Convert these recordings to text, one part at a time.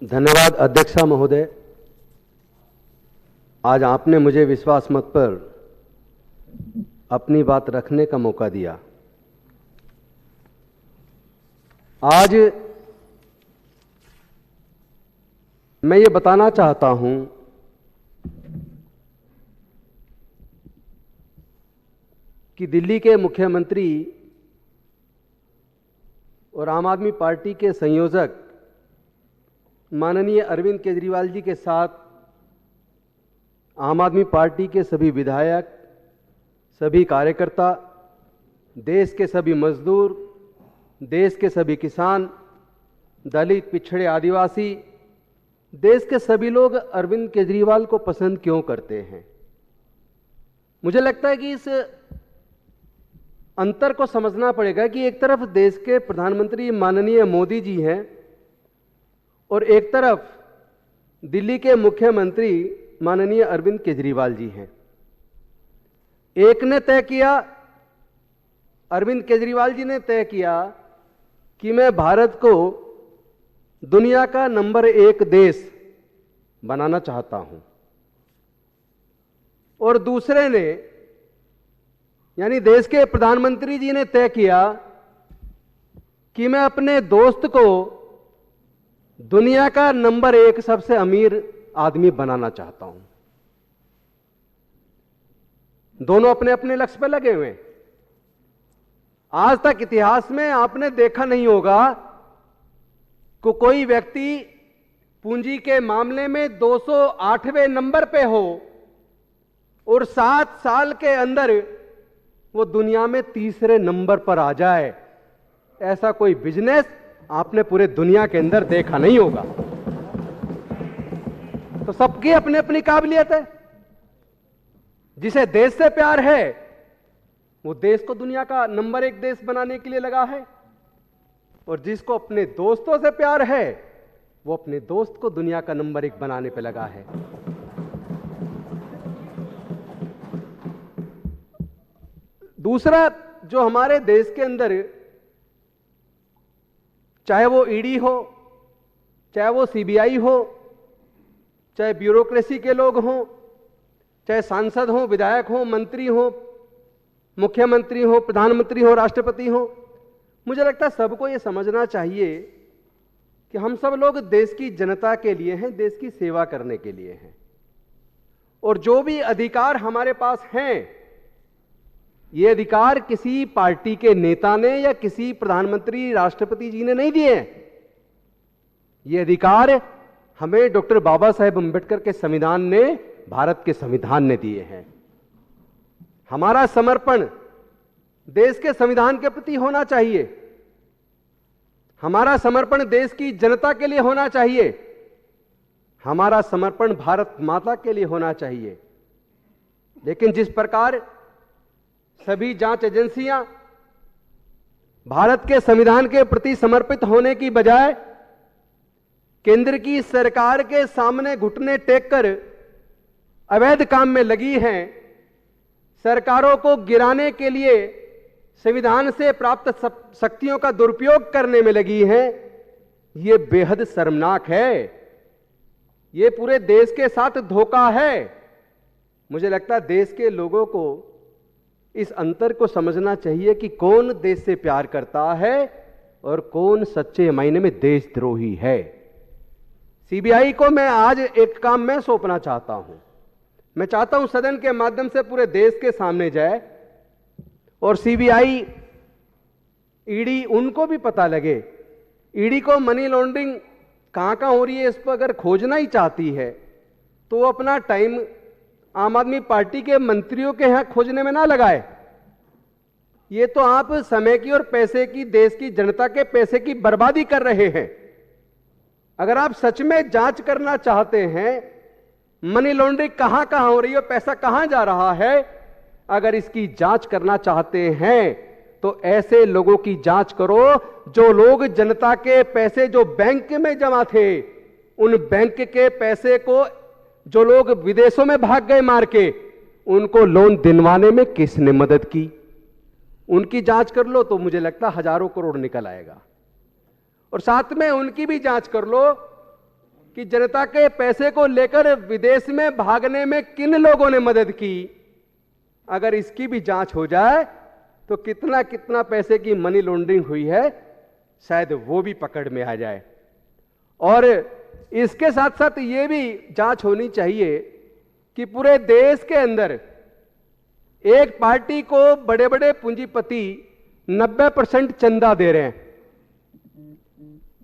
धन्यवाद अध्यक्षा महोदय। आज आपने मुझे विश्वास मत पर अपनी बात रखने का मौका दिया। आज मैं ये बताना चाहता हूं कि दिल्ली के मुख्यमंत्री और आम आदमी पार्टी के संयोजक माननीय अरविंद केजरीवाल जी के साथ आम आदमी पार्टी के सभी विधायक, सभी कार्यकर्ता, देश के सभी मजदूर, देश के सभी किसान, दलित, पिछड़े, आदिवासी, देश के सभी लोग अरविंद केजरीवाल को पसंद क्यों करते हैं। मुझे लगता है कि इस अंतर को समझना पड़ेगा कि एक तरफ देश के प्रधानमंत्री माननीय मोदी जी हैं और एक तरफ दिल्ली के मुख्यमंत्री माननीय अरविंद केजरीवाल जी हैं। एक ने तय किया, अरविंद केजरीवाल जी ने तय किया कि मैं भारत को दुनिया का नंबर 1 देश बनाना चाहता हूं, और दूसरे ने यानी देश के प्रधानमंत्री जी ने तय किया कि मैं अपने दोस्त को दुनिया का नंबर 1 सबसे अमीर आदमी बनाना चाहता हूं। दोनों अपने अपने लक्ष्य पर लगे हुए हैं। आज तक इतिहास में आपने देखा नहीं होगा कि कोई व्यक्ति पूंजी के मामले में 208वें नंबर पे हो और 7 साल के अंदर वो दुनिया में तीसरे नंबर पर आ जाए। ऐसा कोई बिजनेस आपने पूरे दुनिया के अंदर देखा नहीं होगा। तो सबकी अपनी अपनी काबिलियत है। जिसे देश से प्यार है वो देश को दुनिया का नंबर 1 देश बनाने के लिए लगा है, और जिसको अपने दोस्तों से प्यार है वो अपने दोस्त को दुनिया का नंबर 1 बनाने पे लगा है। दूसरा, जो हमारे देश के अंदर चाहे वो ईडी हो, चाहे वो सीबीआई हो, चाहे ब्यूरोक्रेसी के लोग हों, चाहे सांसद हो, विधायक हो, मंत्री हो, मुख्यमंत्री हो, प्रधानमंत्री हो, राष्ट्रपति हो, मुझे लगता है सबको ये समझना चाहिए कि हम सब लोग देश की जनता के लिए हैं, देश की सेवा करने के लिए हैं। और जो भी अधिकार हमारे पास हैं, ये अधिकार किसी पार्टी के नेता ने या किसी प्रधानमंत्री, राष्ट्रपति जी ने नहीं दिए हैं। ये अधिकार हमें डॉक्टर बाबा साहेब अम्बेडकर के संविधान ने, भारत के संविधान ने दिए हैं। हमारा समर्पण देश के संविधान के प्रति होना चाहिए। हमारा समर्पण देश की जनता के लिए होना चाहिए। हमारा समर्पण भारत माता के लिए होना चाहिए। लेकिन जिस प्रकार सभी जांच एजेंसियां भारत के संविधान के प्रति समर्पित होने की बजाय केंद्र की सरकार के सामने घुटने टेक कर अवैध काम में लगी हैं, सरकारों को गिराने के लिए संविधान से प्राप्त शक्तियों का दुरुपयोग करने में लगी हैं, ये बेहद शर्मनाक है। ये पूरे देश के साथ धोखा है। मुझे लगता है देश के लोगों को इस अंतर को समझना चाहिए कि कौन देश से प्यार करता है और कौन सच्चे मायने में देशद्रोही है। सीबीआई को मैं आज एक काम मैं सौंपना चाहता हूं। मैं चाहता हूं सदन के माध्यम से पूरे देश के सामने जाए और सीबीआई, ईडी, उनको भी पता लगे। ईडी को मनी लॉन्ड्रिंग कहां कहां हो रही है इस पर अगर खोजना ही चाहती है तो वो अपना टाइम आम आदमी पार्टी के मंत्रियों के यहां खोजने में ना लगाए। ये तो आप समय की और पैसे की, देश की जनता के पैसे की बर्बादी कर रहे हैं। अगर आप सच में जांच करना चाहते हैं मनी लॉन्ड्रिंग कहां कहां हो रही है, पैसा कहां जा रहा है, अगर इसकी जांच करना चाहते हैं तो ऐसे लोगों की जांच करो जो लोग जनता के पैसे जो बैंक में जमा थे, उन बैंक के पैसे को जो लोग विदेशों में भाग गए मार के, उनको लोन दिलवाने में किसने मदद की, उनकी जांच कर लो तो मुझे लगता हजारों करोड़ निकल आएगा। और साथ में उनकी भी जांच कर लो कि जनता के पैसे को लेकर विदेश में भागने में किन लोगों ने मदद की, अगर इसकी भी जांच हो जाए तो कितना कितना पैसे की मनी लॉन्ड्रिंग हुई है, शायद वो भी पकड़ में आ जाए। और इसके साथ साथ ये भी जांच होनी चाहिए कि पूरे देश के अंदर एक पार्टी को बड़े बड़े पूंजीपति 90% चंदा दे रहे हैं,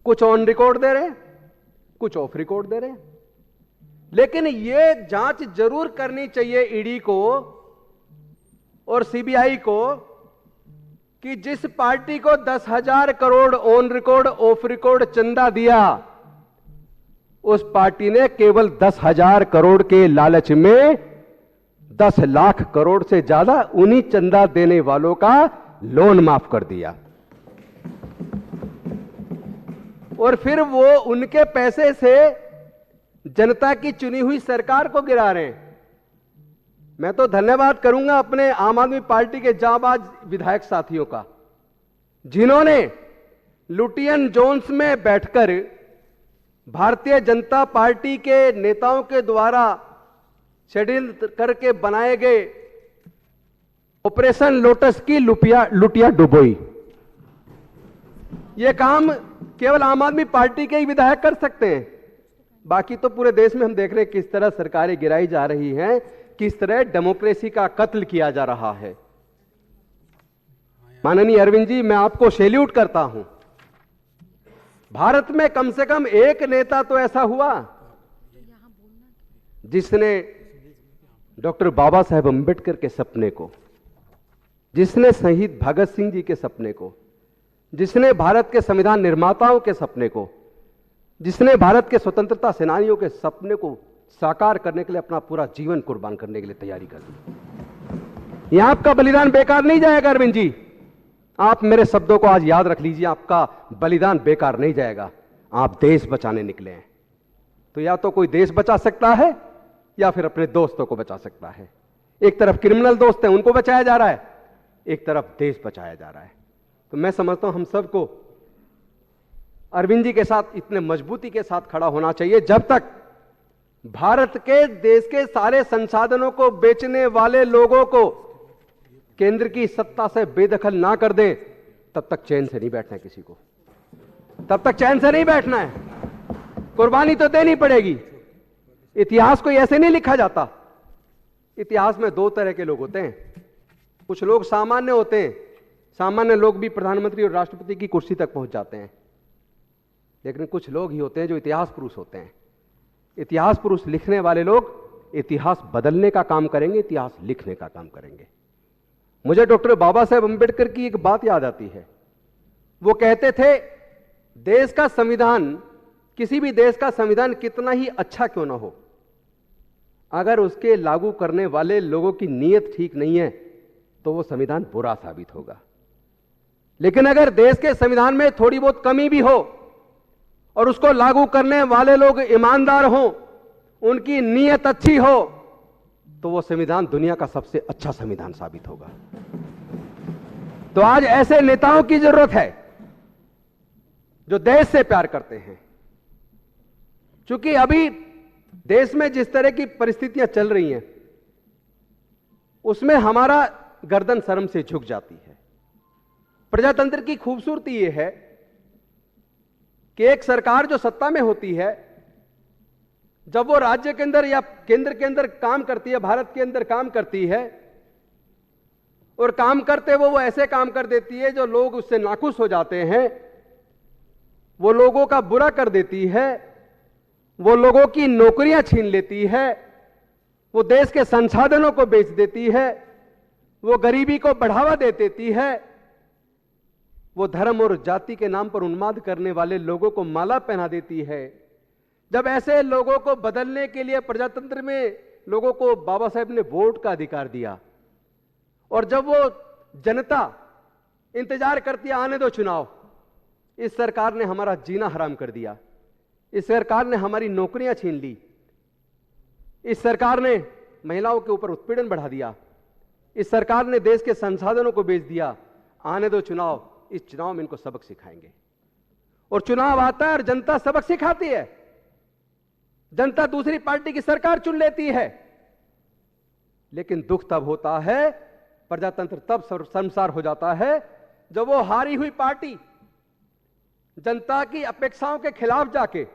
कुछ ऑन रिकॉर्ड दे रहे हैं, कुछ ऑफ रिकॉर्ड दे रहे हैं। लेकिन यह जांच जरूर करनी चाहिए ईडी को और सीबीआई को कि जिस पार्टी को 10,000 crore on record of record चंदा दिया, उस पार्टी ने केवल 10,000 करोड़ के लालच में 10 लाख करोड़ से ज्यादा उन्हीं चंदा देने वालों का लोन माफ कर दिया और फिर वो उनके पैसे से जनता की चुनी हुई सरकार को गिरा रहे हैं। मैं तो धन्यवाद करूंगा अपने आम आदमी पार्टी के जाबाज विधायक साथियों का, जिन्होंने लुटियन जोन्स में बैठकर भारतीय जनता पार्टी के नेताओं के द्वारा शेड्यूल करके बनाए गए ऑपरेशन लोटस की लुटिया डुबोई। यह काम केवल आम आदमी पार्टी के ही विधायक कर सकते हैं, बाकी तो पूरे देश में हम देख रहे हैं किस तरह सरकारें गिराई जा रही हैं, किस तरह डेमोक्रेसी का कत्ल किया जा रहा है। माननीय अरविंद जी, मैं आपको सैल्यूट करता हूं। भारत में कम से कम एक नेता तो ऐसा हुआ जिसने डॉक्टर बाबा साहेब अंबेडकर के सपने को, जिसने शहीद भगत सिंह जी के सपने को, जिसने भारत के संविधान निर्माताओं के सपने को, जिसने भारत के स्वतंत्रता सेनानियों के सपने को साकार करने के लिए अपना पूरा जीवन कुर्बान करने के लिए तैयारी कर दी। यहां आपका बलिदान बेकार नहीं जाएगा अरविंद जी, आप मेरे शब्दों को आज याद रख लीजिए, आपका बलिदान बेकार नहीं जाएगा। आप देश बचाने निकले हैं, तो या तो कोई देश बचा सकता है या फिर अपने दोस्तों को बचा सकता है। एक तरफ क्रिमिनल दोस्त हैं, उनको बचाया जा रहा है, एक तरफ देश बचाया जा रहा है। तो मैं समझता हूं हम सबको अरविंद जी के साथ इतने मजबूती के साथ खड़ा होना चाहिए। जब तक भारत के देश के सारे संसाधनों को बेचने वाले लोगों को केंद्र की सत्ता से बेदखल ना कर दें, तब तक चैन से नहीं बैठना है किसी को, तब तक चैन से नहीं बैठना है। कुर्बानी तो देनी पड़ेगी। इतिहास को ऐसे नहीं लिखा जाता। इतिहास में दो तरह के लोग होते हैं, कुछ लोग सामान्य होते हैं, सामान्य लोग भी प्रधानमंत्री और राष्ट्रपति की कुर्सी तक पहुंच जाते हैं, लेकिन कुछ लोग ही होते हैं जो इतिहास पुरुष होते हैं। इतिहास पुरुष लिखने वाले लोग इतिहास बदलने का काम करेंगे, इतिहास लिखने का काम करेंगे। मुझे डॉक्टर बाबा साहेब अंबेडकर की एक बात याद आती है। वो कहते थे, देश का संविधान, किसी भी देश का संविधान कितना ही अच्छा क्यों ना हो, अगर उसके लागू करने वाले लोगों की नीयत ठीक नहीं है तो वो संविधान बुरा साबित होगा। लेकिन अगर देश के संविधान में थोड़ी बहुत कमी भी हो और उसको लागू करने वाले लोग ईमानदार हों, उनकी नीयत अच्छी हो, तो वो संविधान दुनिया का सबसे अच्छा संविधान साबित होगा। तो आज ऐसे नेताओं की जरूरत है जो देश से प्यार करते हैं। क्योंकि अभी देश में जिस तरह की परिस्थितियां चल रही हैं, उसमें हमारा गर्दन शर्म से झुक जाती है। प्रजातंत्र की खूबसूरती यह है कि एक सरकार जो सत्ता में होती है, जब वो राज्य के अंदर या केंद्र के अंदर काम करती है, भारत के अंदर काम करती है, और काम करते वो ऐसे काम कर देती है जो लोग उससे नाखुश हो जाते हैं, वो लोगों का बुरा कर देती है, वो लोगों की नौकरियां छीन लेती है, वो देश के संसाधनों को बेच देती है, वो गरीबी को बढ़ावा दे देती है, वो धर्म और जाति के नाम पर उन्माद करने वाले लोगों को माला पहना देती है। जब ऐसे लोगों को बदलने के लिए प्रजातंत्र में लोगों को बाबा साहेब ने वोट का अधिकार दिया, और जब वो जनता इंतजार करती है आने दो चुनाव, इस सरकार ने हमारा जीना हराम कर दिया, इस सरकार ने हमारी नौकरियां छीन ली, इस सरकार ने महिलाओं के ऊपर उत्पीड़न बढ़ा दिया, इस सरकार ने देश के संसाधनों को बेच दिया। आने दो चुनाव, इस चुनाव में इनको सबक सिखाएंगे। और चुनाव आता है और जनता सबक सिखाती है। जनता दूसरी पार्टी की सरकार चुन लेती है। लेकिन दुख तब होता है, प्रजातंत्र तब शर्मसार हो जाता है, जब वो हारी हुई पार्टी जनता की अपेक्षाओं के खिलाफ जाके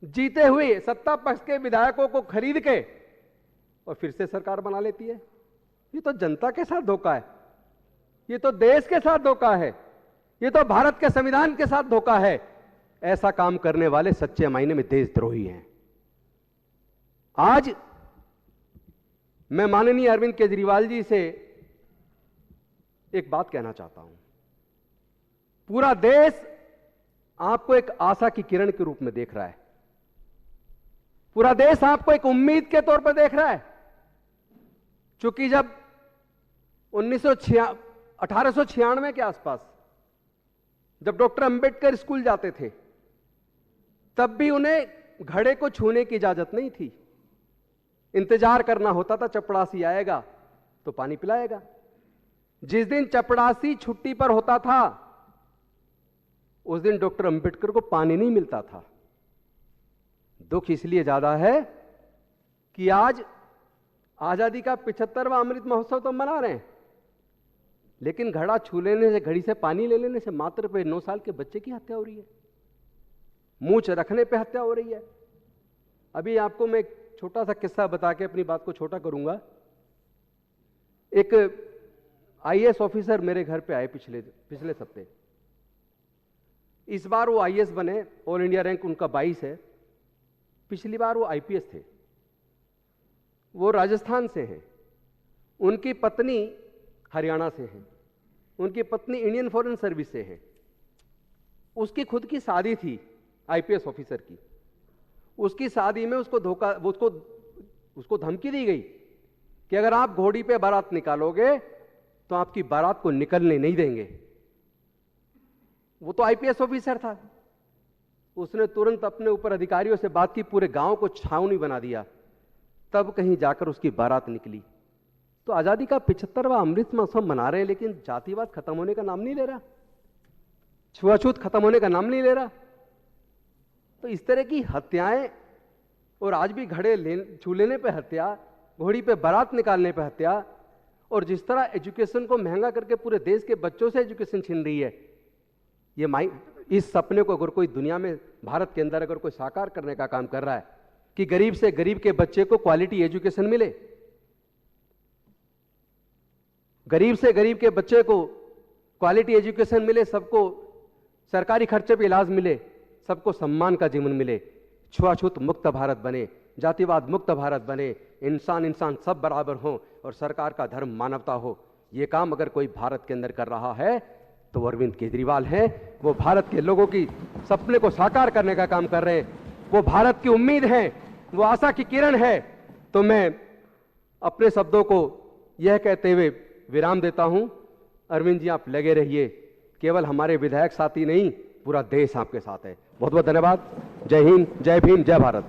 जीते हुए सत्ता पक्ष के विधायकों को खरीद के और फिर से सरकार बना लेती है। ये तो जनता के साथ धोखा है, ये तो देश के साथ धोखा है, ये तो भारत के संविधान के साथ धोखा है। ऐसा काम करने वाले सच्चे मायने में देशद्रोही हैं। आज मैं माननीय अरविंद केजरीवाल जी से एक बात कहना चाहता हूं। पूरा देश आपको एक आशा की किरण के रूप में देख रहा है, पूरा देश आपको एक उम्मीद के तौर पर देख रहा है। क्योंकि जब 1896 के आसपास जब डॉक्टर अंबेडकर स्कूल जाते थे, तब भी उन्हें घड़े को छूने की इजाजत नहीं थी। इंतजार करना होता था, चपड़ासी आएगा तो पानी पिलाएगा। जिस दिन चपड़ासी छुट्टी पर होता था, उस दिन डॉक्टर अंबेडकर को पानी नहीं मिलता था। दुख इसलिए ज्यादा है कि आज आजादी का 75वां अमृत महोत्सव तो मना रहे हैं, लेकिन घड़ा छू लेने से, घड़ी से पानी ले लेने से मात्र पे 9 साल के बच्चे की हत्या हो रही है, मूंछ रखने पे हत्या हो रही है। अभी आपको मैं एक छोटा सा किस्सा बता के अपनी बात को छोटा करूंगा। एक आईएएस ऑफिसर मेरे घर पे आए पिछले सप्ताह। इस बार वो आईएएस बने, ऑल इंडिया रैंक उनका 22 है। पिछली बार वो आईपीएस थे। वो राजस्थान से हैं, उनकी पत्नी हरियाणा से है, उनकी पत्नी इंडियन फॉरेन सर्विस से है। उसकी खुद की शादी थी आईपीएस ऑफिसर की। उसकी शादी में उसको धमकी दी गई कि अगर आप घोड़ी पे बारात निकालोगे तो आपकी बारात को निकलने नहीं देंगे। वो तो आईपीएस ऑफिसर था। उसने तुरंत अपने ऊपर अधिकारियों से बात की, पूरे गांव को छावनी बना दिया, तब कहीं जाकर उसकी बारात निकली। तो आजादी का 75वां अमृत महोत्सव मना रहे हैं, लेकिन जातिवाद खत्म होने का नाम नहीं ले रहा, छुआछूत खत्म होने का नाम नहीं ले रहा। तो इस तरह की हत्याएं, और आज भी घड़े छू लेने पे हत्या, घोड़ी पे बारात निकालने पे हत्या, और जिस तरह एजुकेशन को महंगा करके पूरे देश के बच्चों से एजुकेशन छीन रही है, ये इस सपने को अगर कोई दुनिया में, भारत के अंदर अगर कोई साकार करने का काम कर रहा है कि गरीब से गरीब के बच्चे को क्वालिटी एजुकेशन मिले, गरीब से गरीब के बच्चे को क्वालिटी एजुकेशन मिले, सबको सरकारी खर्चे पे इलाज मिले, सबको सम्मान का जीवन मिले, छुआछूत मुक्त भारत बने, जातिवाद मुक्त भारत बने, इंसान सब बराबर हो और सरकार का धर्म मानवता हो। ये काम अगर कोई भारत के अंदर कर रहा है तो अरविंद केजरीवाल है। वो भारत के लोगों की सपने को साकार करने का काम कर रहे हैं, वो भारत की उम्मीद है, वो आशा की किरण है। तो मैं अपने शब्दों को यह कहते हुए विराम देता हूं। अरविंद जी, आप लगे रहिए, केवल हमारे विधायक साथी नहीं, पूरा देश आपके साथ है। बहुत बहुत धन्यवाद। जय हिंद, जय भीम, जय भारत।